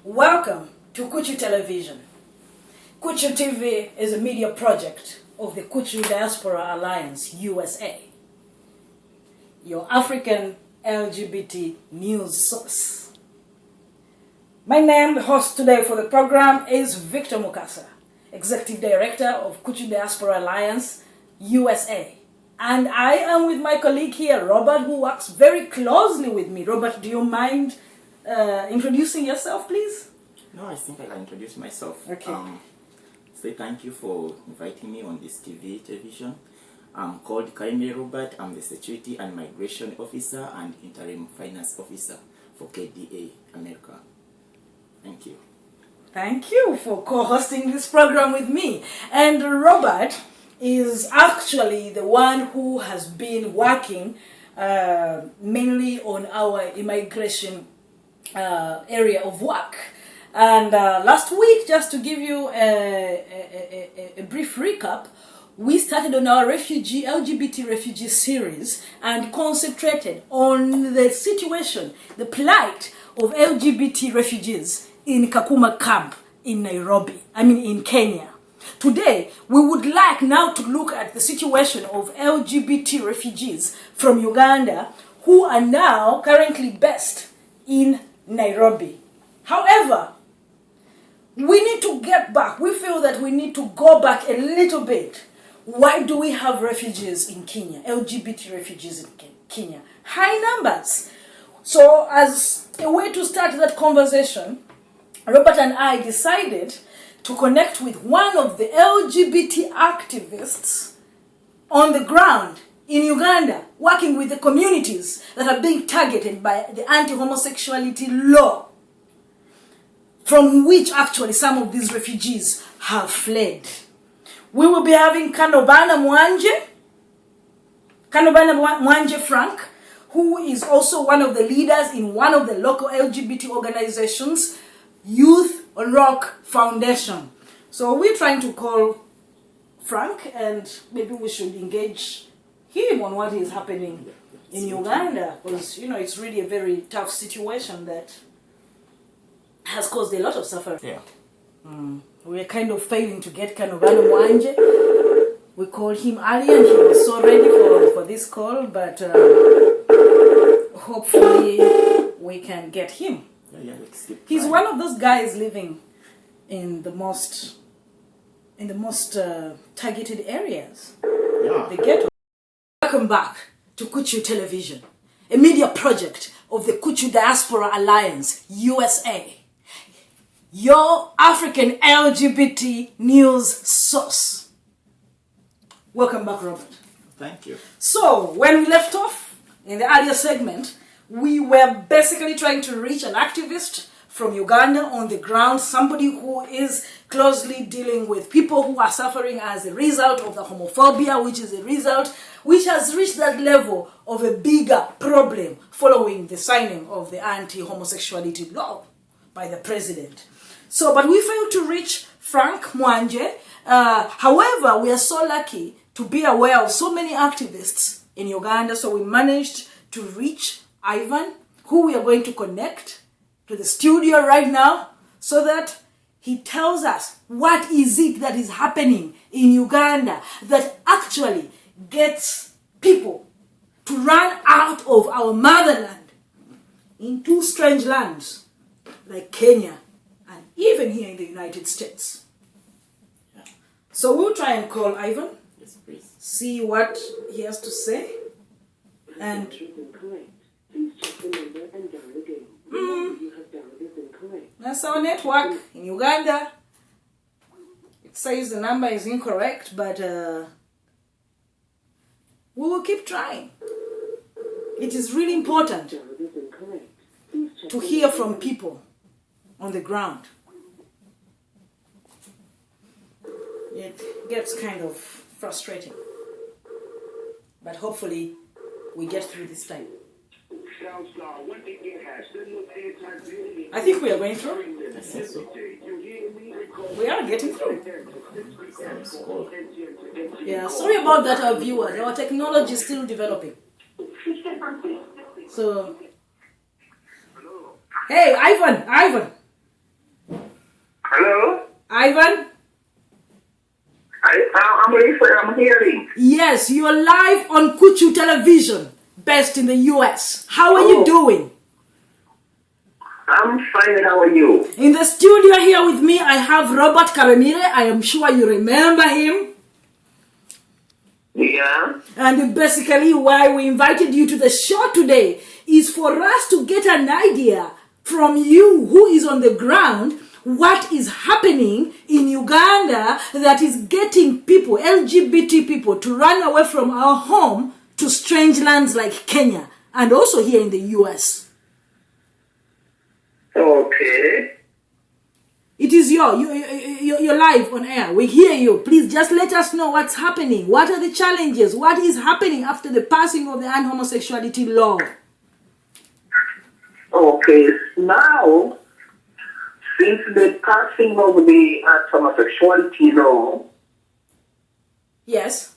Welcome to Kuchu Television. Kuchu TV is a media project of the Kuchu Diaspora Alliance, USA, your African LGBT news source. My name, the host today for the program, is Victor Mukasa, Executive Director of Kuchu Diaspora Alliance, USA. And I am with my colleague here, Robert, who works very closely with me. Robert, do you mind introducing yourself, please? No, I think I can introduce myself. Okay. Say thank you for inviting me on this television. I'm called Kaime Robert. I'm the Security and Migration Officer and Interim Finance Officer for KDA America. Thank you. Thank you for co-hosting this program with me. And Robert is actually the one who has been working mainly on our immigration area of work. And last week, just to give you a brief recap, we started on our LGBT refugee series and concentrated on the situation, the plight of LGBT refugees in Kakuma camp in in Kenya. Today, we would like now to look at the situation of LGBT refugees from Uganda who are now currently based in Nairobi. However, we need to get back. We feel that we need to go back a little bit. Why do we have refugees in Kenya, LGBT refugees in Kenya? High numbers. So as a way to start that conversation, Robert and I decided to connect with one of the LGBT activists on the ground in Uganda, working with the communities that are being targeted by the anti-homosexuality law, from which actually some of these refugees have fled. We will be having Kanobana Mwanje Frank, who is also one of the leaders in one of the local LGBT organizations, Youth on Rock Foundation. So we're trying to call Frank, and maybe we should engage him on what is happening in Uganda, because it's really a very tough situation that has caused a lot of suffering. Yeah. We're kind of failing to get Kanobana Mwanje. We called him earlier and he was so ready for this call, but hopefully we can get him. He's one of those guys living in the most targeted areas. Yeah. The ghetto. Welcome back to Kuchu Television, a media project of the Kuchu Diaspora Alliance, USA, your African LGBT news source. Welcome back, Robert. Thank you. So, when we left off in the earlier segment, we were basically trying to reach an activist from Uganda on the ground, somebody who is closely dealing with people who are suffering as a result of the homophobia, which has reached that level of a bigger problem following the signing of the anti-homosexuality law by the president. So, but we failed to reach Frank Mwanje. However, we are so lucky to be aware of so many activists in Uganda, so we managed to reach Ivan, who we are going to connect to the studio right now, so that he tells us what is it that is happening in Uganda that actually gets people to run out of our motherland into strange lands like Kenya and even here in the United States. Yeah. So we'll try and call Ivan, Yes, please. see what he has to say, and that's our network in Uganda. It says the number is incorrect, but we will keep trying. It is really important to hear from people on the ground. It gets kind of frustrating, but hopefully we get through this time. I think we are going through. I think so. We are getting through. Yeah, sorry about that, our viewers. Our technology is still developing. So, hey, Ivan. Ivan? I'm listening, I'm hearing. Yes, you're live on Kuchu television, best in the US. How are you doing? I'm fine, how are you? In the studio here with me, I have Robert Karemire. I am sure you remember him. Yeah. And basically why we invited you to the show today is for us to get an idea from you who is on the ground what is happening in Uganda that is getting people, LGBT people, to run away from our home to strange lands like Kenya and also here in the US. Okay. It is you're live on air. We hear you. Please just let us know what's happening. What are the challenges? What is happening after the passing of the anti-homosexuality law? Okay, now, since the passing of the anti-homosexuality law, Yes.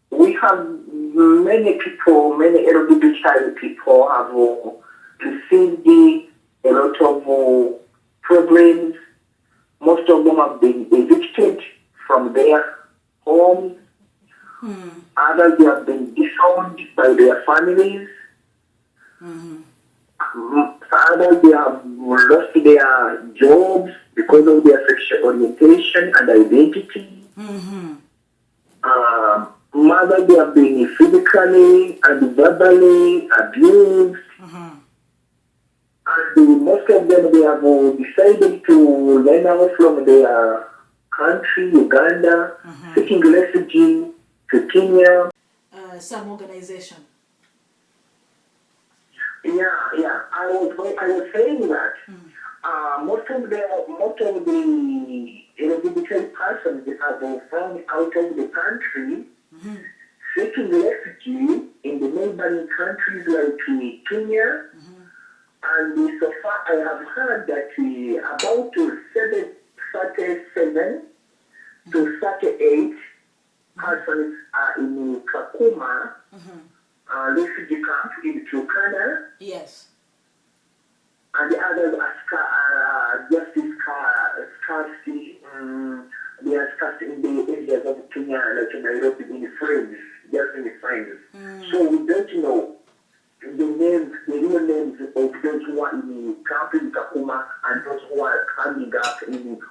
we have many people, many LGBT people have received a lot of problems. Most of them have been evicted from their homes. Others they have been disowned by their families. Others they have lost their jobs because of their sexual orientation and identity. Mothers they have been physically and verbally abused. And most of them, they have decided to run out from their country, Uganda, seeking refugee to Kenya. Some organization. Yeah. I was saying that most of the LGBT persons they have found out of the country, seeking refugee in the neighboring countries like Kenya. And so far, I have heard that about 37 to 38 persons are in Kakuma, refugee camp in Turkana. Yes. And the others are just scarcity. They are scarce in the areas of Kenya, like Nairobi, in friends, just in the friends. So we don't know the real names of those who are in camp in Kakuma and those who are coming up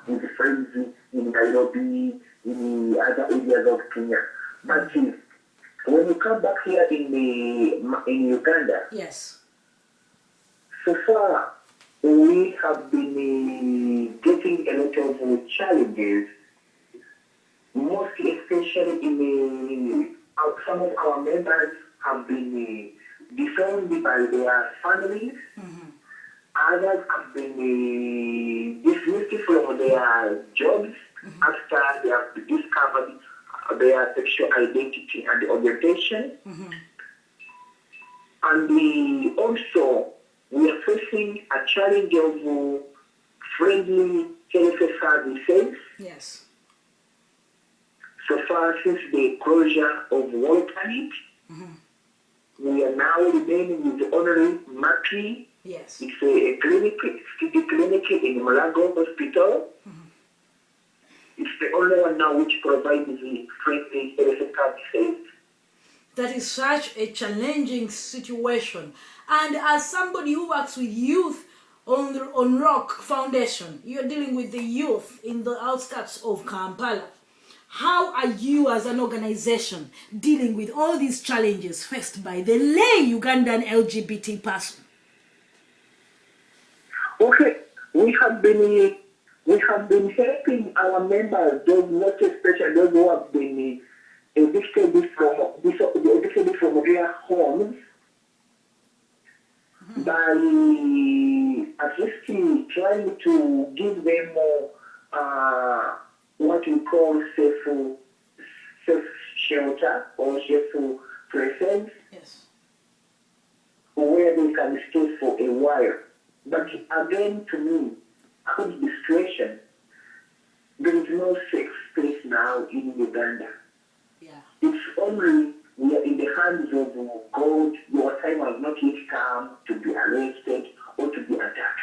with the friends in Nairobi, in other areas of Kenya. But when you come back here in Uganda, Yes. so far we have been getting a lot of challenges, mostly especially in some of our members have been disowned by their families. Others have been dismissed from their jobs after they have discovered their sexual identity and orientation. And also, we are facing a challenge of friendly health services. Yes. So far, since the closure of World Planet, we are now remaining with only MAPI. Yes. It's a clinic, city clinic in Mulago Hospital. It's the only one now which provides the friendly health services. That is such a challenging situation. And as somebody who works with youth on Rock Foundation, you're dealing with the youth in the outskirts of Kampala. How are you as an organization dealing with all these challenges faced by the lay Ugandan LGBT person? Okay, we have been helping our members, those most especially those who have been evicted from their homes, by at least trying to give them what we call safe shelter or safe places. Yes. Where they can stay for a while. But again, to me, according to the situation, there is no safe place now in Uganda. Yeah. It's only we are in the hands of God. Your time has not yet come to be arrested or to be attacked.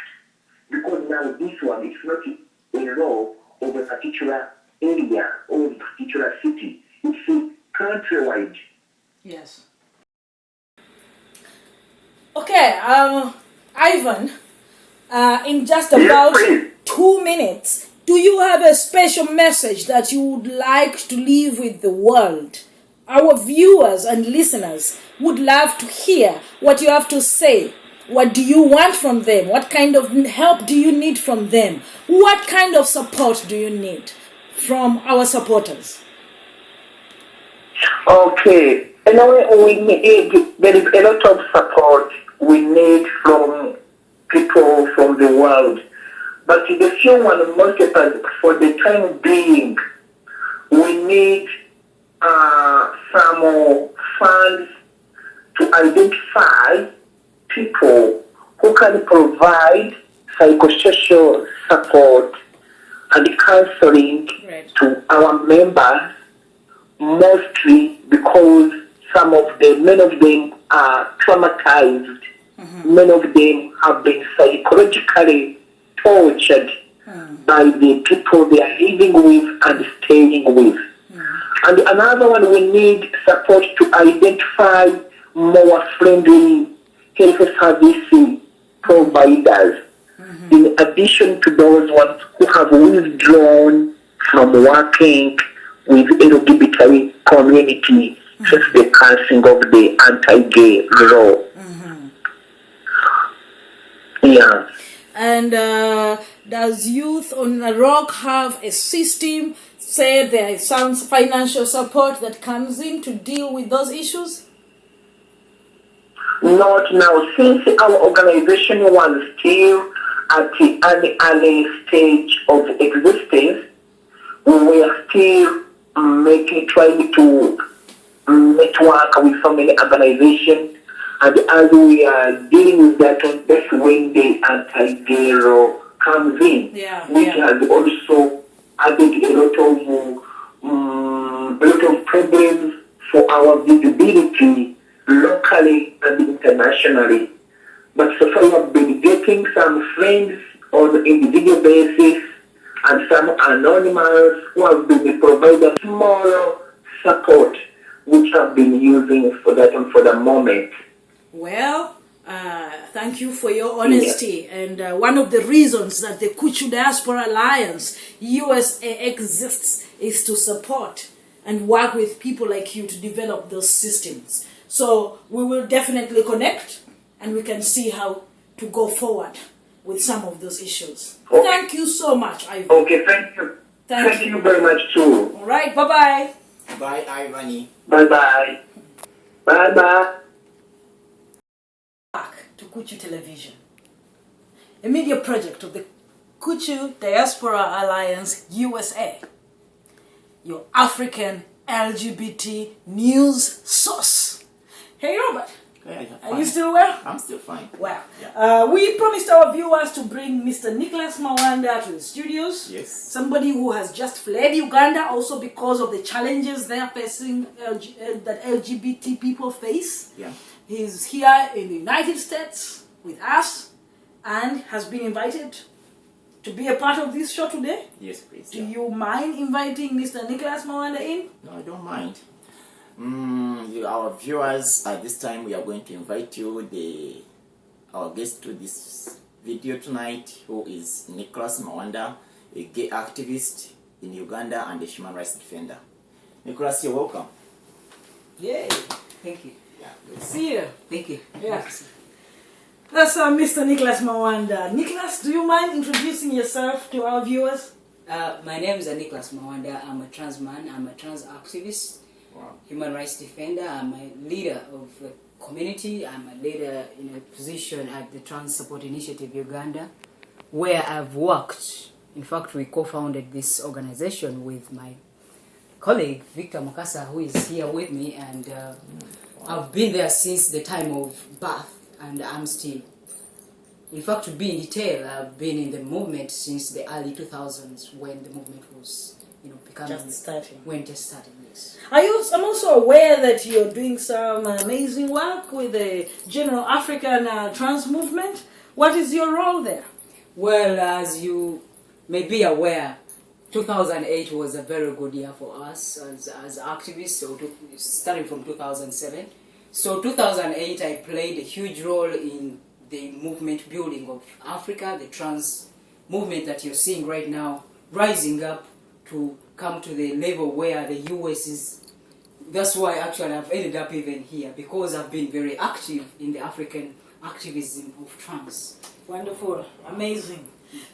Because now this one, it's not the law of a particular area or a particular city. It's countrywide. Yes. Okay, Ivan, in just about 2 minutes, do you have a special message that you would like to leave with the world? Our viewers and listeners would love to hear what you have to say. What do you want from them? What kind of help do you need from them? What kind of support do you need from our supporters? Okay. Anyway, there is a lot of support we need from people from the world. But the few one most for the time being, we need some funds to identify people who can provide psychosocial support and counseling to our members, mostly because many of them are traumatized. Many of them have been psychologically tortured by the people they are living with and staying with. And another one, we need support to identify more friendly health service providers, in addition to those ones who have withdrawn from working with LGBT community since the passing of the anti-gay law. Yeah. And does Youth on a Rock have a system, say there is some financial support that comes in to deal with those issues? Not now, since our organization was still at the early stage of existence, we are still trying to network with so many organizations, and as we are dealing with that, that's when the anti-gay law comes in, which has also added a lot of problems for our visibility locally and internationally. But so far we have been getting some friends on an individual basis and some anonymous who have been providing small support, which have been using for that and for the moment. Well, thank you for your honesty. And one of the reasons that the Kuchu Diaspora Alliance USA exists is to support and work with people like you to develop those systems. So we will definitely connect and we can see how to go forward with some of those issues. Okay. Thank you so much, Ivan. Okay, thank you. Thank you very much too. All right, bye-bye. Bye, Ivani. Bye-bye. Bye-bye. Back to Kuchu Television, a media project of the Kuchu Diaspora Alliance USA, your African LGBT news source. Hey, Robert. Hey, are you still well? I'm still fine. Well, we promised our viewers to bring Mr. Nicholas Mawanda to the studios. Yes. Somebody who has just fled Uganda also because of the challenges they are facing, that LGBT people face. Yeah. He's here in the United States with us and has been invited to be a part of this show today. Yes, please. Do you mind inviting Mr. Nicholas Mawanda in? No, I don't mind. Our viewers, at this time we are going to invite you, our guest to this video tonight, who is Nicholas Mawanda, a gay activist in Uganda and a human rights defender. Nicholas, you're welcome. Yay! Thank you. Yeah, see you. Thank you. Yeah. That's Mr. Nicholas Mawanda. Nicholas, do you mind introducing yourself to our viewers? My name is Nicholas Mawanda. I'm a trans man. I'm a trans activist. Wow. Human rights defender. I'm a leader of the community. I'm a leader in a position at the Trans Support Initiative Uganda, where I've worked. In fact, we co-founded this organization with my colleague, Victor Mukasa, who is here with me, and I've been there since the time of birth, and I'm still. In fact, to be in detail, I've been in the movement since the early 2000s, when the movement was, becoming... Just starting. When just starting, yes. I'm also aware that you're doing some amazing work with the General African Trans Movement. What is your role there? Well, as you may be aware, 2008 was a very good year for us as activists, so starting from 2007. So 2008 I played a huge role in the movement building of Africa, the trans movement that you're seeing right now, rising up to come to the level where the US is. That's why actually I've ended up even here, because I've been very active in the African activism of trans. Wonderful, amazing.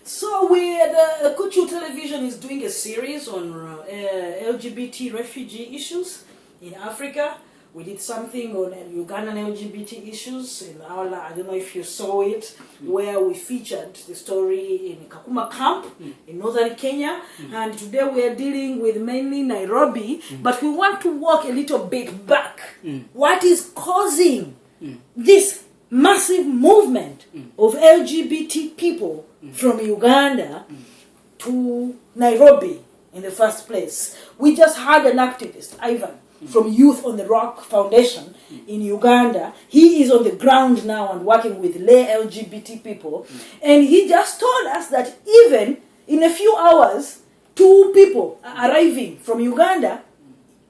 So the Kuchu Television is doing a series on LGBT refugee issues in Africa. We did something on Ugandan LGBT issues in our, I don't know if you saw it, where we featured the story in Kakuma camp in northern Kenya. And today we are dealing with mainly Nairobi, but we want to walk a little bit back. What is causing this massive movement of LGBT people from Uganda to Nairobi in the first place? We just had an activist, Ivan, from Youth on the Rock Foundation in Uganda. He is on the ground now and working with lay LGBT people. And he just told us that even in a few hours, 2 people are arriving from Uganda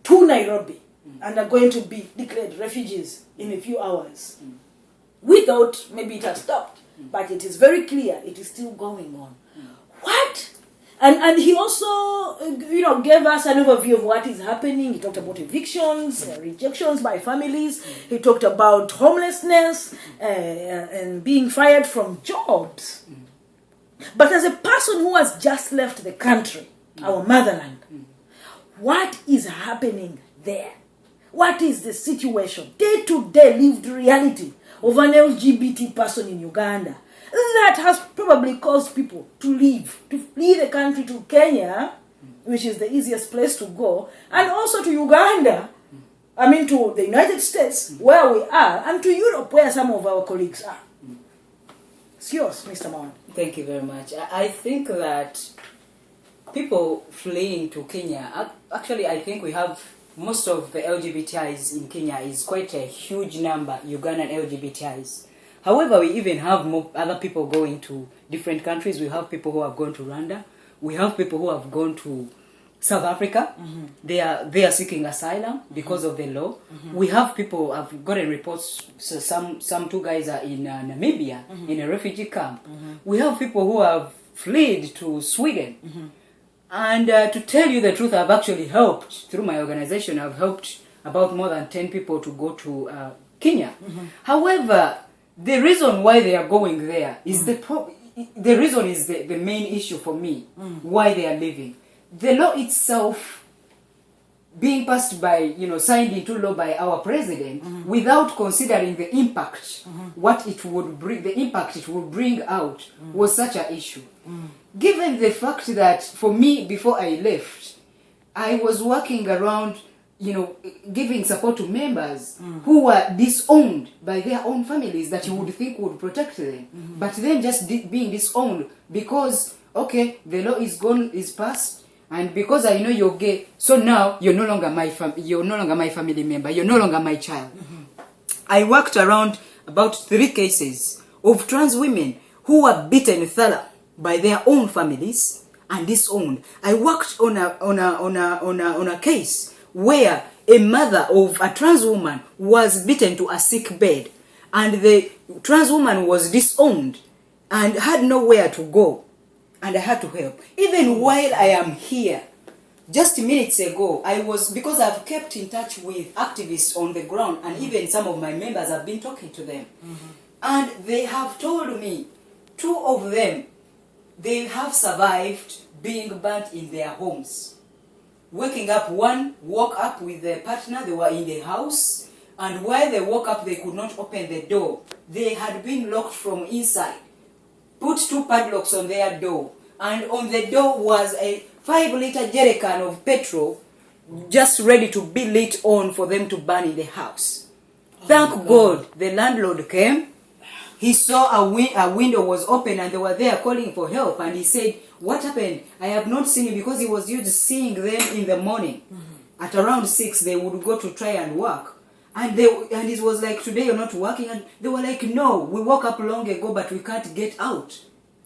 to Nairobi and are going to be declared refugees in a few hours. We thought maybe it had stopped, but it is very clear it is still going on. What? And he also, gave us an overview of what is happening. He talked about evictions, rejections by families. He talked about homelessness and being fired from jobs. But as a person who has just left the country, our motherland, what is happening there? What is the situation, day-to-day lived reality of an LGBT person in Uganda that has probably caused people to leave the country to Kenya, which is the easiest place to go, and also to Uganda, to the United States, where we are, and to Europe, where some of our colleagues are. It's yours, Mr. Mawan. Thank you very much. I think that people fleeing to Kenya, actually I think we have most of the LGBTIs in Kenya is quite a huge number, Ugandan LGBTIs. However, we even have more other people going to different countries. We have people who have gone to Rwanda. We have people who have gone to South Africa. They are seeking asylum because of the law. We have people, I've gotten reports, so some 2 guys are in Namibia in a refugee camp. We have people who have fled to Sweden. And to tell you the truth, I've actually helped, through my organization, I've helped about more than 10 people to go to Kenya. However, the reason why they are going there is the reason is the main issue for me, why they are leaving. The law itself being passed by, signed into law by our president, without considering the impact, what it would bring, the impact it would bring out, was such an issue. Given the fact that, for me, before I left, I was working around, giving support to members who were disowned by their own families that you would think would protect them. But then just being disowned because, okay, the law is gone, is passed, and because I know you're gay, so now you're no longer my family member, you're no longer my child. I worked around about 3 cases of trans women who were beaten thorough by their own families and disowned. I worked on a case where a mother of a trans woman was beaten to a sick bed, and the trans woman was disowned and had nowhere to go, and I had to help. Even while I am here, just minutes ago, because I've kept in touch with activists on the ground, and even some of my members have been talking to them, and they have told me, 2 of them, they have survived being burnt in their homes. Waking up, one woke up with their partner, they were in the house, and while they woke up, they could not open the door. They had been locked from inside. Put 2 padlocks on their door, and on the door was a 5-liter jerrycan of petrol, just ready to be lit on for them to burn in the house. Thank God the landlord came. He saw a window was open and they were there calling for help, and he said, "What happened? I have not seen you," because he was used to seeing them in the morning. At around 6 they would go to try and work, and it was like, "Today you're not working," and they were like, "No, we woke up long ago but we can't get out."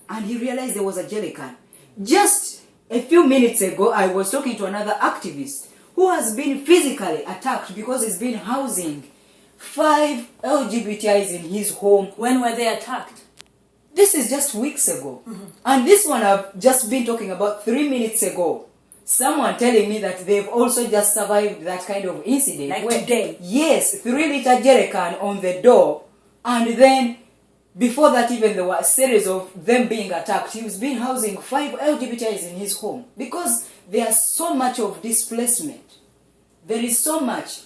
And he realized there was a jelly can. Just a few minutes ago, I was talking to another activist who has been physically attacked because he's been housing 5 LGBTIs in his home. When were they attacked? This is just weeks ago. And this one I've just been talking about 3 minutes ago. Someone telling me that they've also just survived that kind of incident. Like today? Yes, 3-liter jerrycan on the door. And then, before that even, there were a series of them being attacked. He was been housing 5 LGBTIs in his home. Because there's so much of displacement. There is so much.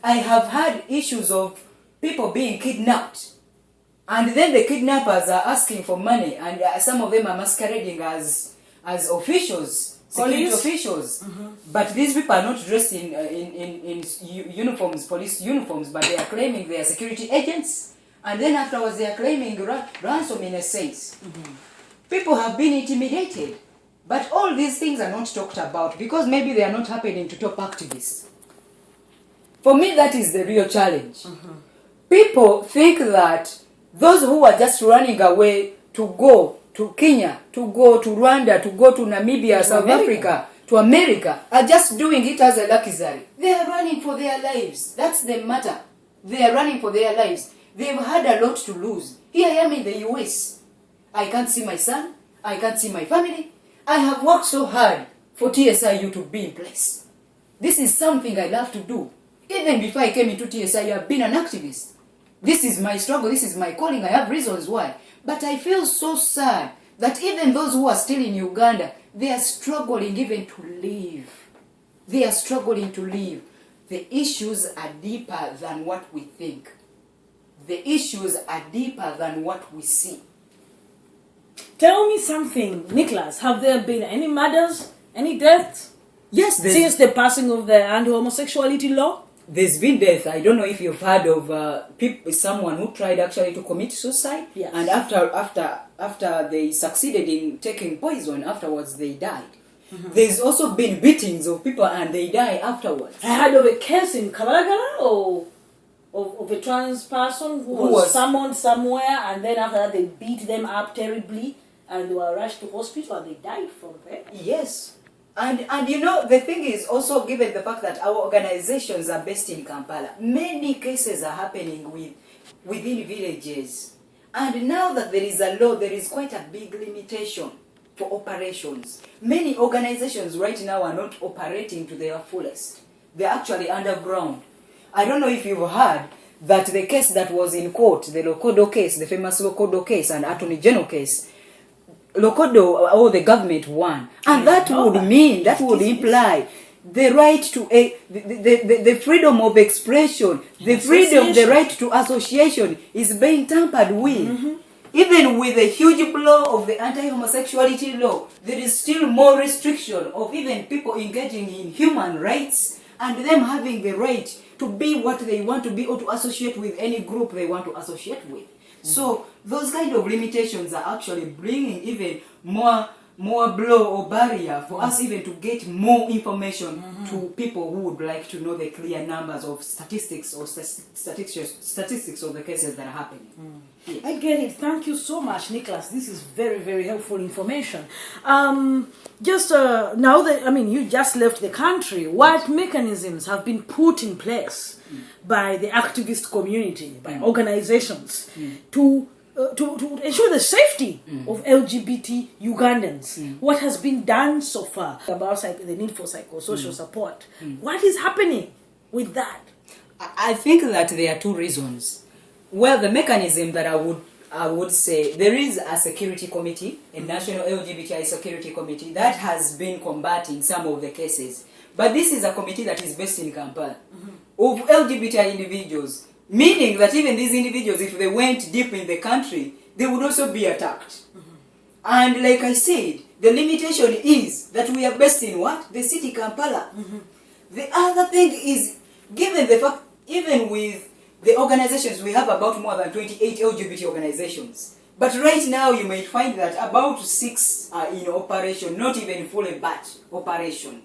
I have had issues of people being kidnapped. And then the kidnappers are asking for money. And some of them are masquerading as officials. Security officials. But these people are not dressed in uniforms, police uniforms, but they are claiming they are security agents. And then afterwards they are claiming ransom in a sense. People have been intimidated. But all these things are not talked about because maybe they are not happening to top activists. For me, that is the real challenge. People think that those who are just running away to go to Kenya, to go to Rwanda, to go to Namibia, South Africa, to America, are just doing it as a luxury. They are running for their lives. That's the matter. They are running for their lives. They've had a lot to lose. Here I am in the US. I can't see my son. I can't see my family. I have worked so hard for TSIU to be in place. This is something I love to do. Even before I came into TSIU, I've been an activist. This is my struggle. This is my calling. I have reasons why. But I feel so sad that even those who are still in Uganda, they are struggling even to live. They are struggling to live. The issues are deeper than what we think. The issues are deeper than what we see. Tell me something, Nicholas. Have there been any murders, any deaths? Yes, since the passing of the anti-homosexuality law? There's been death. I don't know if you've heard of someone who tried actually to commit suicide. Yes. And after they succeeded in taking poison, afterwards they died. There's also been beatings of people and they die afterwards. I heard of a case in Kabalagala or of a trans person who was summoned somewhere, and then after that they beat them up terribly and they were rushed to hospital and they died from there. Yes. And you know, the thing is also, given the fact that our organizations are based in Kampala, many cases are happening within villages. And now that there is a law, there is quite a big limitation for operations. Many organizations right now are not operating to their fullest. They're actually underground. I don't know if you've heard that the case that was in court, the Lokodo case, the famous Lokodo case and Attorney General case, Lokodo or the government won, and that would imply the right to the freedom of expression, the right to association is being tampered with. Even with the huge blow of the anti-homosexuality law, there is still more restriction of even people engaging in human rights and them having the right to be what they want to be or to associate with any group they want to associate with. So those kind of limitations are actually bringing even more blow or barrier for us even to get more information to people who would like to know the clear numbers of statistics or statistics of the cases that are happening. Yes. I get it. Thank you so much, Nicholas. This is very, very helpful information. Just now that, you just left the country, what mechanisms have been put in place by the activist community, by organizations, to ensure the safety of LGBT Ugandans? What has been done so far about the need for psychosocial support? What is happening with that? I think that there are two reasons. Well, the mechanism that I would say, there is a security committee, a national LGBTI security committee that has been combating some of the cases. But this is a committee that is based in Kampala of LGBTI individuals, meaning that even these individuals, if they went deep in the country, they would also be attacked. And like I said, the limitation is that we are based in what? The city Kampala. The other thing is, given the fact, even with the organizations, we have about more than 28 LGBT organizations. But right now you may find that about 6 are in operation, not even fully batch operation.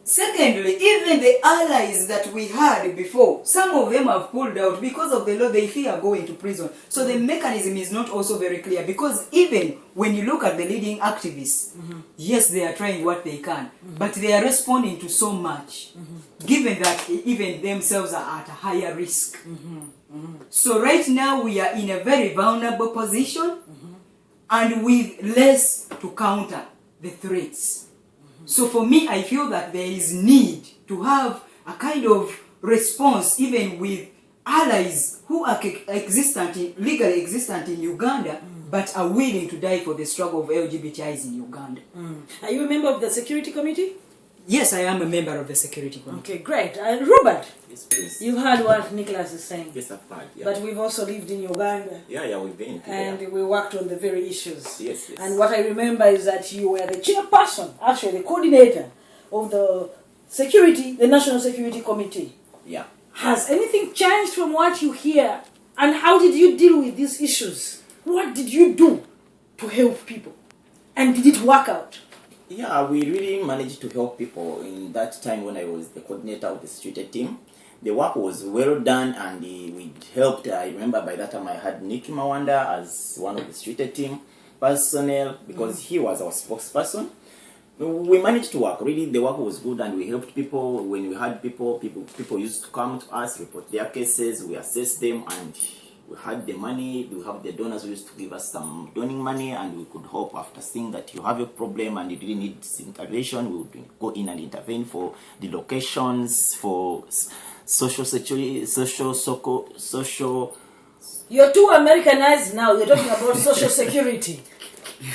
Secondly, even the allies that we had before, some of them have pulled out because of the law. They fear going to prison. So the mechanism is not also very clear, because even when you look at the leading activists, yes, they are trying what they can, but they are responding to so much, given that even themselves are at a higher risk. So right now we are in a very vulnerable position, and with less to counter the threats. So for me, I feel that there is need to have a kind of response, even with allies who are legally existent in Uganda, but are willing to die for the struggle of LGBTIs in Uganda. Are you a member of the Security Committee? Yes, I am a member of the Security Committee. Okay, great. Robert, Yes, please. you've heard what Nicholas is saying. Yes, I've heard. Yeah. But we've also lived in Uganda. Yeah, we've been. And we worked on the very issues. Yes. And what I remember is that you were the chairperson, actually the coordinator of the National Security Committee. Yeah. Has anything changed from what you hear? And how did you deal with these issues? What did you do to help people? And did it work out? Yeah, we really managed to help people in that time when I was the coordinator of the security team. The work was well done, and we helped. I remember by that time I had Nicky Mawanda as one of the security team personnel, because he was our spokesperson. We managed to work. Really, the work was good, and we helped people. When we had people used to come to us, report their cases, we assessed them, and we had the money. We have the donors who used to give us some donating money, and we could help after seeing that you have a problem and you really need intervention. We would go in and intervene for the locations, for social security, social. You're too Americanized now. You're talking about social security.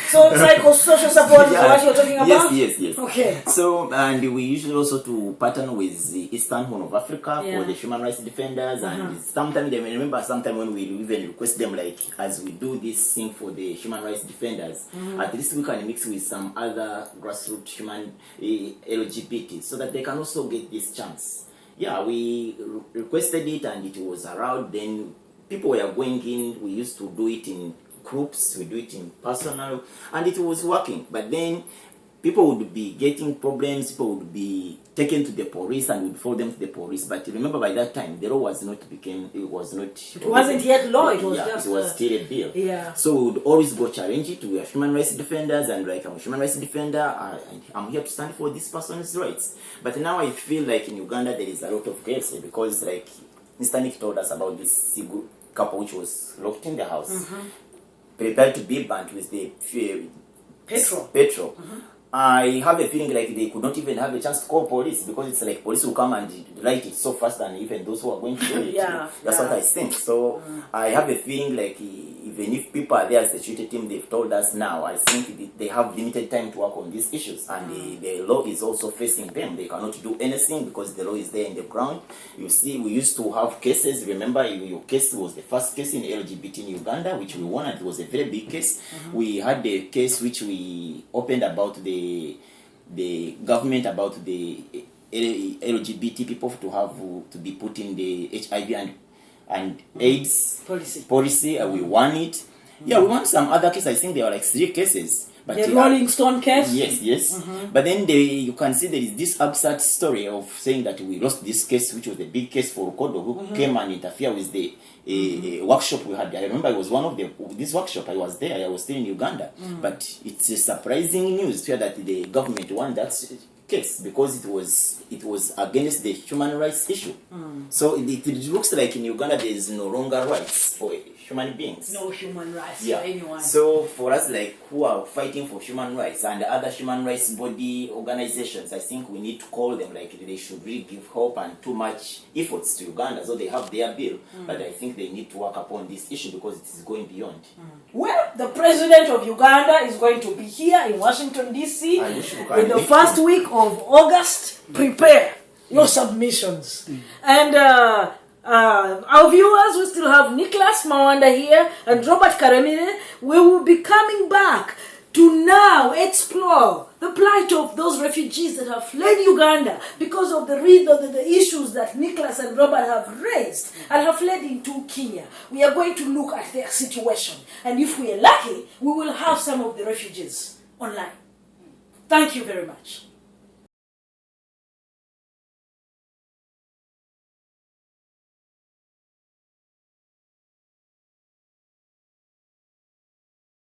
So psychosocial support is what you're talking about? Yes. Okay. So, and we usually also to partner with the Eastern Horn of Africa for the human rights defenders, and sometimes they may remember sometime when we even request them, like, as we do this thing for the human rights defenders, at least we can mix with some other grassroots human LGBT, so that they can also get this chance. Yeah, we requested it and it was allowed. Then people were going in. We used to do it in groups, we do it in personal, and it was working. But then people would be getting problems, people would be taken to the police and would follow them to the police. But remember, by that time the law was not it wasn't yet law, it was just it was still a bill. Yeah. So we would always go challenge it. We are human rights defenders, and like, I'm a human rights defender, I'm here to stand for this person's rights. But now I feel like in Uganda there is a lot of chaos, because like Mr. Nick told us about this couple which was locked in the house, prepared to be burnt with the petrol. I have a feeling like they could not even have a chance to call police, because it's like police will come and light it so fast than even those who are going to do it. That's what I think. So I have a feeling like even if people are there as the security team, they've told us now, I think they have limited time to work on these issues, and the law is also facing them. They cannot do anything because the law is there in the ground. You see, we used to have cases. Remember, your case was the first case in LGBT in Uganda, which we won, and it was a very big case. We had the case which we opened about the government, about the LGBT people to be put in the HIV and AIDS policy. We won it. Yeah, we won some other cases. I think there were like 3 cases. But the Rolling Stone case? Yes. But then you can see there is this absurd story of saying that we lost this case, which was the big case for Kodo, who came and interfered with the workshop we had. I remember it was one of this workshop. I was there. I was still in Uganda. But it's a surprising news to hear that the government won that case, because it was against the human rights issue. So it looks like in Uganda there is no longer rights for human beings. No human rights for anyone. So for us, like, who are fighting for human rights and other human rights body organizations, I think we need to call them, like, they should really give hope and too much efforts to Uganda. So they have their bill, but I think they need to work upon this issue because it is going beyond. Well, the president of Uganda is going to be here in Washington, D.C. in the first week of August. Prepare your submissions. And our viewers, we still have Nicholas Mawanda here and Robert Karemire. We will be coming back to now explore the plight of those refugees that have fled Uganda because of the issues that Nicholas and Robert have raised and have fled into Kenya. We are going to look at their situation, and if we are lucky, we will have some of the refugees online. Thank you very much.